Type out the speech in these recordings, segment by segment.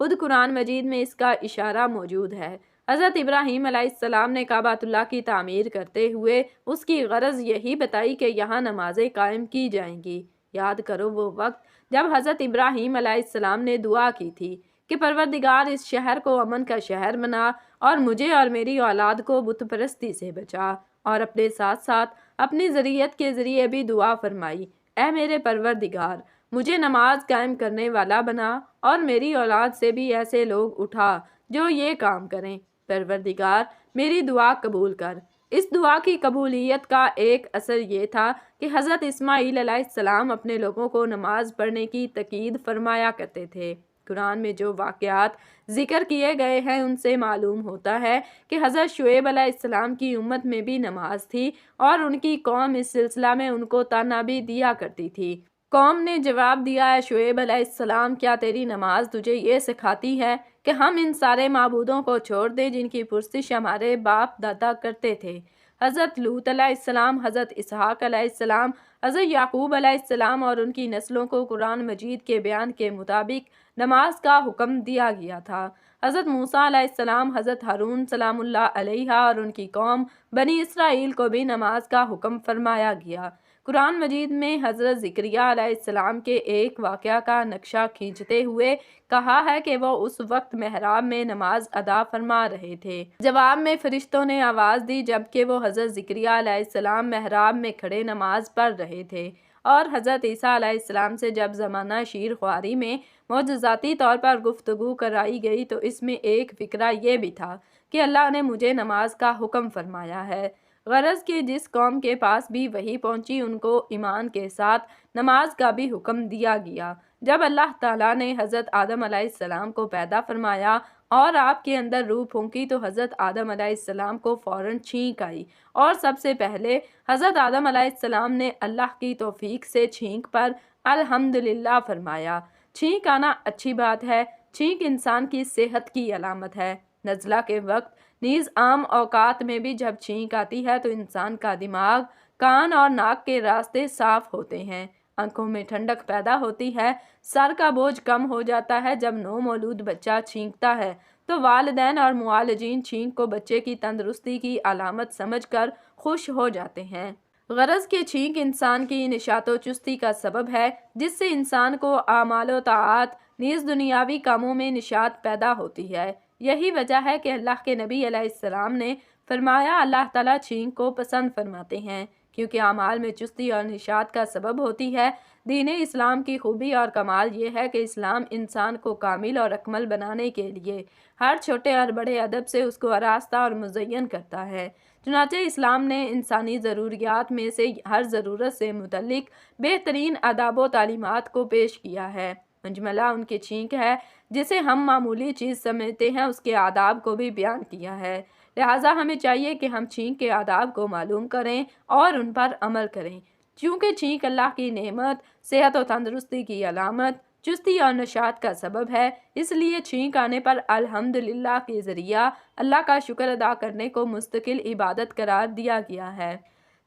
خود قرآن مجید میں اس کا اشارہ موجود ہے۔ حضرت ابراہیم علیہ السلام نے کعبۃ اللہ کی تعمیر کرتے ہوئے اس کی غرض یہی بتائی کہ یہاں نمازیں قائم کی جائیں گی۔ یاد کرو وہ وقت جب حضرت ابراہیم علیہ السلام نے دعا کی تھی کہ پروردگار اس شہر کو امن کا شہر بنا اور مجھے اور میری اولاد کو بت پرستی سے بچا، اور اپنے ساتھ ساتھ اپنی ذریت کے ذریعے بھی دعا فرمائی، اے میرے پروردگار، مجھے نماز قائم کرنے والا بنا اور میری اولاد سے بھی ایسے لوگ اٹھا جو یہ کام کریں۔ پروردگار میری دعا قبول کر۔ اس دعا کی قبولیت کا ایک اثر یہ تھا کہ حضرت اسماعیل علیہ السلام اپنے لوگوں کو نماز پڑھنے کی تاکید فرمایا کرتے تھے۔ قرآن میں جو واقعات ذکر کیے گئے ہیں ان سے معلوم ہوتا ہے کہ حضرت شعیب علیہ السلام کی امت میں بھی نماز تھی اور ان کی قوم اس سلسلہ میں ان کو طعنہ بھی دیا کرتی تھی۔ قوم نے جواب دیا، اے شعیب علیہ السلام، کیا تیری نماز تجھے یہ سکھاتی ہے کہ ہم ان سارے معبودوں کو چھوڑ دیں جن کی پرستش ہمارے باپ دادا کرتے تھے؟ حضرت لوط علیہ السلام، حضرت اسحاق علیہ السلام، حضرت یعقوب علیہ السلام اور ان کی نسلوں کو قرآن مجید کے بیان کے مطابق نماز کا حکم دیا گیا تھا۔ حضرت موسیٰ علیہ السلام، حضرت ہارون سلام اللہ علیہ اور ان کی قوم بنی اسرائیل کو بھی نماز کا حکم فرمایا گیا۔ قرآن مجید میں حضرت زکریا علیہ السلام کے ایک واقعہ کا نقشہ کھینچتے ہوئے کہا ہے کہ وہ اس وقت محراب میں نماز ادا فرما رہے تھے۔ جواب میں فرشتوں نے آواز دی جبکہ وہ حضرت زکریا علیہ السلام محراب میں کھڑے نماز پڑھ رہے تھے، اور حضرت عیسیٰ علیہ السلام سے جب زمانہ شیر خواری میں معجزاتی طور پر گفتگو کرائی گئی تو اس میں ایک فقرہ یہ بھی تھا کہ اللہ نے مجھے نماز کا حکم فرمایا ہے۔ غرض کہ جس قوم کے پاس بھی وحی پہنچی ان کو ایمان کے ساتھ نماز کا بھی حکم دیا گیا۔ جب اللہ تعالیٰ نے حضرت آدم علیہ السلام کو پیدا فرمایا اور آپ کے اندر روح پھونکی تو حضرت آدم علیہ السلام کو فوراً چھینک آئی، اور سب سے پہلے حضرت آدم علیہ السلام نے اللہ کی توفیق سے چھینک پر الحمدللہ فرمایا۔ چھینک آنا اچھی بات ہے، چھینک انسان کی صحت کی علامت ہے۔ نزلہ کے وقت نیز عام اوقات میں بھی جب چھینک آتی ہے تو انسان کا دماغ، کان اور ناک کے راستے صاف ہوتے ہیں، آنکھوں میں ٹھنڈک پیدا ہوتی ہے، سر کا بوجھ کم ہو جاتا ہے۔ جب نو مولود بچہ چھینکتا ہے تو والدین اور معالجین چھینک کو بچے کی تندرستی کی علامت سمجھ کر خوش ہو جاتے ہیں۔ غرض کہ چھینک انسان کی نشاط و چستی کا سبب ہے جس سے انسان کو اعمال و طاعات نیز دنیاوی کاموں میں نشاط پیدا ہوتی ہے۔ یہی وجہ ہے کہ اللہ کے نبی علیہ السلام نے فرمایا اللہ تعالیٰ چھینک کو پسند فرماتے ہیں کیونکہ اعمال میں چستی اور نشاط کا سبب ہوتی ہے۔ دین اسلام کی خوبی اور کمال یہ ہے کہ اسلام انسان کو کامل اور اکمل بنانے کے لیے ہر چھوٹے اور بڑے ادب سے اس کو آراستہ اور مزین کرتا ہے۔ چنانچہ اسلام نے انسانی ضروریات میں سے ہر ضرورت سے متعلق بہترین آداب و تعلیمات کو پیش کیا ہے۔ مجملہ ان کی چھینک ہے جسے ہم معمولی چیز سمجھتے ہیں، اس کے آداب کو بھی بیان کیا ہے۔ لہٰذا ہمیں چاہیے کہ ہم چھینک کے آداب کو معلوم کریں اور ان پر عمل کریں۔ چونکہ چھینک اللہ کی نعمت، صحت و تندرستی کی علامت، چستی اور نشاط کا سبب ہے، اس لیے چھینک آنے پر الحمدللہ کے ذریعہ اللہ کا شکر ادا کرنے کو مستقل عبادت قرار دیا گیا ہے۔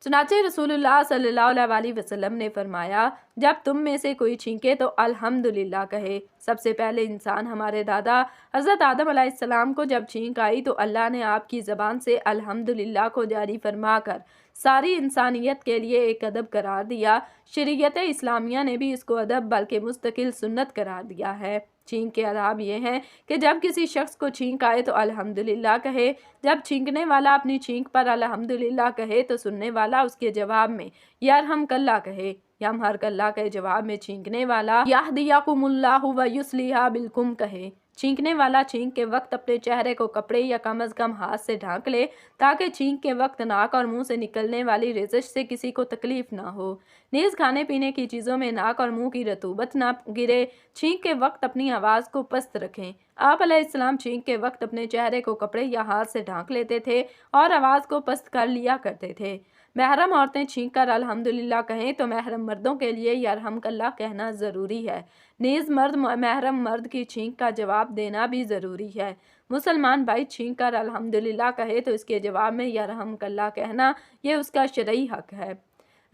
چنانچہ رسول اللہ صلی اللہ علیہ وسلم نے فرمایا، جب تم میں سے کوئی چھینکے تو الحمدللہ کہے۔ سب سے پہلے انسان ہمارے دادا حضرت آدم علیہ السلام کو جب چھینک آئی تو اللہ نے آپ کی زبان سے الحمدللہ کو جاری فرما کر ساری انسانیت کے لیے ایک ادب قرار دیا۔ شریعت اسلامیہ نے بھی اس کو ادب بلکہ مستقل سنت قرار دیا ہے۔ چھینک کے آداب یہ ہیں کہ جب کسی شخص کو چھینک آئے تو الحمدللہ کہے۔ جب چھینکنے والا اپنی چھینک پر الحمدللہ کہے تو سننے والا اس کے جواب میں یرحمک اللہ کہے۔ یمحرک اللہ کے جواب میں چھینکنے والا یہدیکم اللہ و یصلح بالکم کہے۔ چھینکنے والا چھینک کے وقت اپنے چہرے کو کپڑے یا کم از کم ہاتھ سے ڈھانک لے تاکہ چھینک کے وقت ناک اور منہ سے نکلنے والی ریزش سے کسی کو تکلیف نہ ہو۔ نیز کھانے پینے کی چیزوں میں ناک اور منہ کی رطوبت نہ گرے۔ چھینک کے وقت اپنی آواز کو پست رکھیں۔ آپ علیہ السلام چھینک کے وقت اپنے چہرے کو کپڑے یا ہاتھ سے ڈھانک لیتے تھے اور آواز کو پست کر لیا کرتے تھے۔ محرم عورتیں چھینک کر الحمدللہ کہیں تو محرم مردوں کے لیے یرحمک اللہ کہنا ضروری ہے۔ نیز مرد محرم مرد کی چھینک کا جواب دینا بھی ضروری ہے۔ مسلمان بھائی چھینک کر الحمدللہ کہے تو اس کے جواب میں یرحمک اللہ کہنا یہ اس کا شرعی حق ہے۔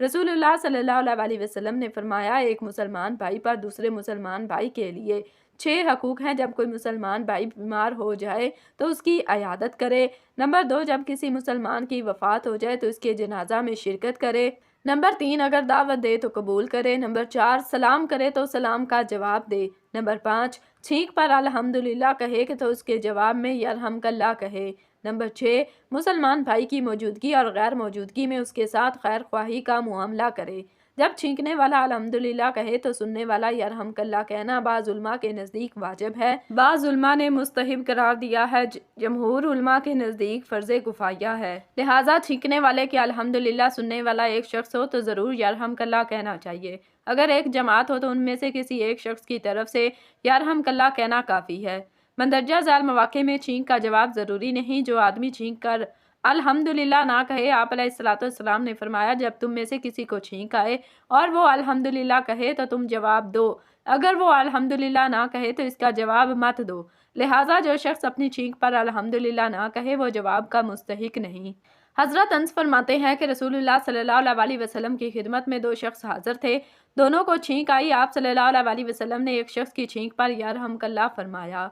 رسول اللہ صلی اللہ علیہ وسلم نے فرمایا، ایک مسلمان بھائی پر دوسرے مسلمان بھائی کے لیے 6 حقوق ہیں جب کوئی مسلمان بھائی بیمار ہو جائے تو اس کی عیادت کرے۔ نمبر 2 جب کسی مسلمان کی وفات ہو جائے تو اس کے جنازہ میں شرکت کرے۔ نمبر 3 اگر دعوت دے تو قبول کرے۔ نمبر 4 سلام کرے تو سلام کا جواب دے۔ نمبر 5 چھینک پر الحمدللہ کہے کہ تو اس کے جواب میں یرحمک اللہ کہے۔ نمبر 6 مسلمان بھائی کی موجودگی اور غیر موجودگی میں اس کے ساتھ خیر خواہی کا معاملہ کرے۔ جب چھینکنے والا الحمدللہ کہے تو سننے والا یرحمک اللہ کہنا بعض علماء کے نزدیک واجب ہے، بعض علماء نے مستحب قرار دیا ہے، جمہور علماء کے نزدیک فرض کفایہ ہے۔ لہٰذا چھینکنے والے کے الحمدللہ سننے والا ایک شخص ہو تو ضرور یرحمک اللہ کہنا چاہیے۔ اگر ایک جماعت ہو تو ان میں سے کسی ایک شخص کی طرف سے یرحمک اللہ کہنا کافی ہے۔ مندرجہ ذیل مواقع میں چھینک کا جواب ضروری نہیں۔ جو آدمی چھینک کر الحمدللہ نہ کہے، آپ علیہ السلام نے فرمایا جب تم میں سے کسی کو چھینک آئے اور وہ الحمدللہ کہے تو تم جواب دو، اگر وہ الحمدللہ نہ کہے تو اس کا جواب مت دو۔ لہٰذا جو شخص اپنی چھینک پر الحمدللہ نہ کہے وہ جواب کا مستحق نہیں۔ حضرت انس فرماتے ہیں کہ رسول اللہ صلی اللہ علیہ وسلم کی خدمت میں 2 شخص حاضر تھے، دونوں کو چھینک آئی۔ آپ صلی اللہ علیہ وسلم نے ایک شخص کی چھینک پر یرحمک اللہ فرمایا،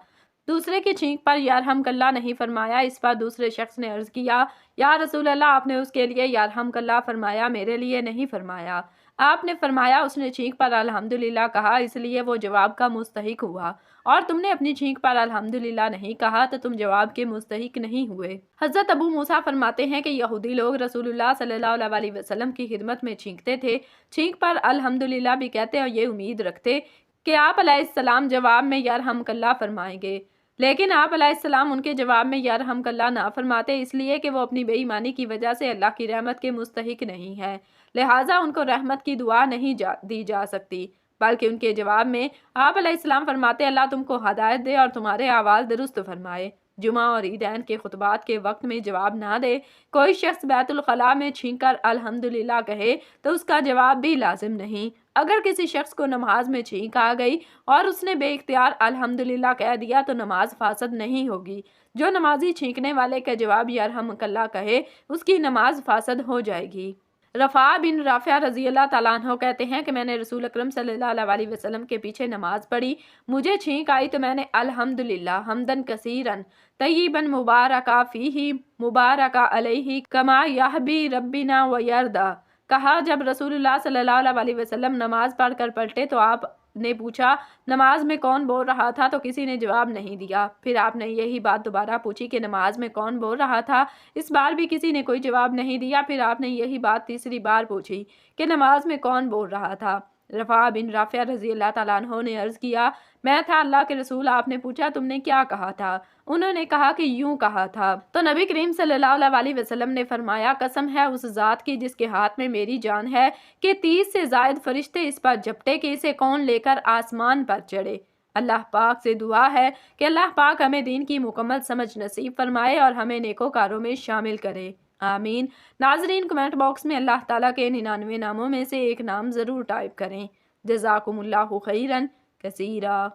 دوسرے کی چھینک پر یرحمک اللہ نہیں فرمایا۔ اس پر دوسرے شخص نے عرض کیا، یا رسول اللہ آپ نے اس کے لیے یرحمک اللہ فرمایا، میرے لیے نہیں فرمایا۔ آپ نے فرمایا اس نے چھینک پر الحمدللہ کہا اس لیے وہ جواب کا مستحق ہوا، اور تم نے اپنی چھینک پر الحمدللہ نہیں کہا تو تم جواب کے مستحق نہیں ہوئے۔ حضرت ابو موسیٰ فرماتے ہیں کہ یہودی لوگ رسول اللہ صلی اللہ علیہ وسلم کی خدمت میں چھینکتے تھے، چھینک پر الحمدللہ بھی کہتے اور یہ امید رکھتے کہ آپ علیہ السلام جواب میں یرحمک اللہ فرمائیں گے، لیکن آپ علیہ السلام ان کے جواب میں یرحمک اللہ نہ فرماتے، اس لیے کہ وہ اپنی بے ایمانی کی وجہ سے اللہ کی رحمت کے مستحق نہیں ہے، لہٰذا ان کو رحمت کی دعا نہیں دی جا سکتی، بلکہ ان کے جواب میں آپ علیہ السلام فرماتے اللہ تم کو ہدایت دے اور تمہارے اعمال درست فرمائے۔ جمعہ اور عیدین کے خطبات کے وقت میں جواب نہ دے، کوئی شخص بیت الخلاء میں چھینک کر الحمدللہ کہے تو اس کا جواب بھی لازم نہیں۔ اگر کسی شخص کو نماز میں چھینک آ گئی اور اس نے بے اختیار الحمدللہ کہہ دیا تو نماز فاسد نہیں ہوگی۔ جو نمازی چھینکنے والے کا جواب یرحمک اللہ کہے اس کی نماز فاسد ہو جائے گی۔ رفاع بن رافع رضی اللہ تعالیٰ عنہ کہتے ہیں کہ میں نے رسول اکرم صلی اللہ علیہ وسلم کے پیچھے نماز پڑھی، مجھے چھینک آئی تو میں نے الحمدللہ حمدن کثیرن طیبن مبارکا فیہ مبارکا علیہ کما یحبی ربنا ویردا کہا۔ جب رسول اللہ صلی اللہ علیہ وسلم نماز پڑھ کر پلٹے تو آپ نے پوچھا نماز میں کون بول رہا تھا تو کسی نے جواب نہیں دیا، پھر آپ نے یہی بات دوبارہ پوچھی کہ نماز میں کون بول رہا تھا، اس بار بھی کسی نے کوئی جواب نہیں دیا، پھر آپ نے یہی بات تیسری بار پوچھی کہ نماز میں کون بول رہا تھا۔ رفاع بن رافع رضی اللہ تعالیٰ عنہ نے عرض کیا میں تھا اللہ کے رسول، آپ نے پوچھا تم نے کیا کہا تھا؟ انہوں نے کہا کہ یوں کہا تھا، تو نبی کریم صلی اللہ علیہ وسلم نے فرمایا قسم ہے اس ذات کی جس کے ہاتھ میں میری جان ہے کہ 30 سے زائد فرشتے اس پر جھپٹے کہ اسے کون لے کر آسمان پر چڑھے۔ اللہ پاک سے دعا ہے کہ اللہ پاک ہمیں دین کی مکمل سمجھ نصیب فرمائے اور ہمیں نیکوکاروں میں شامل کرے، آمین۔ ناظرین کمنٹ باکس میں اللہ تعالیٰ کے 99 ناموں میں سے ایک نام ضرور ٹائپ کریں۔ جزاکم اللہ خیرن کثیرا۔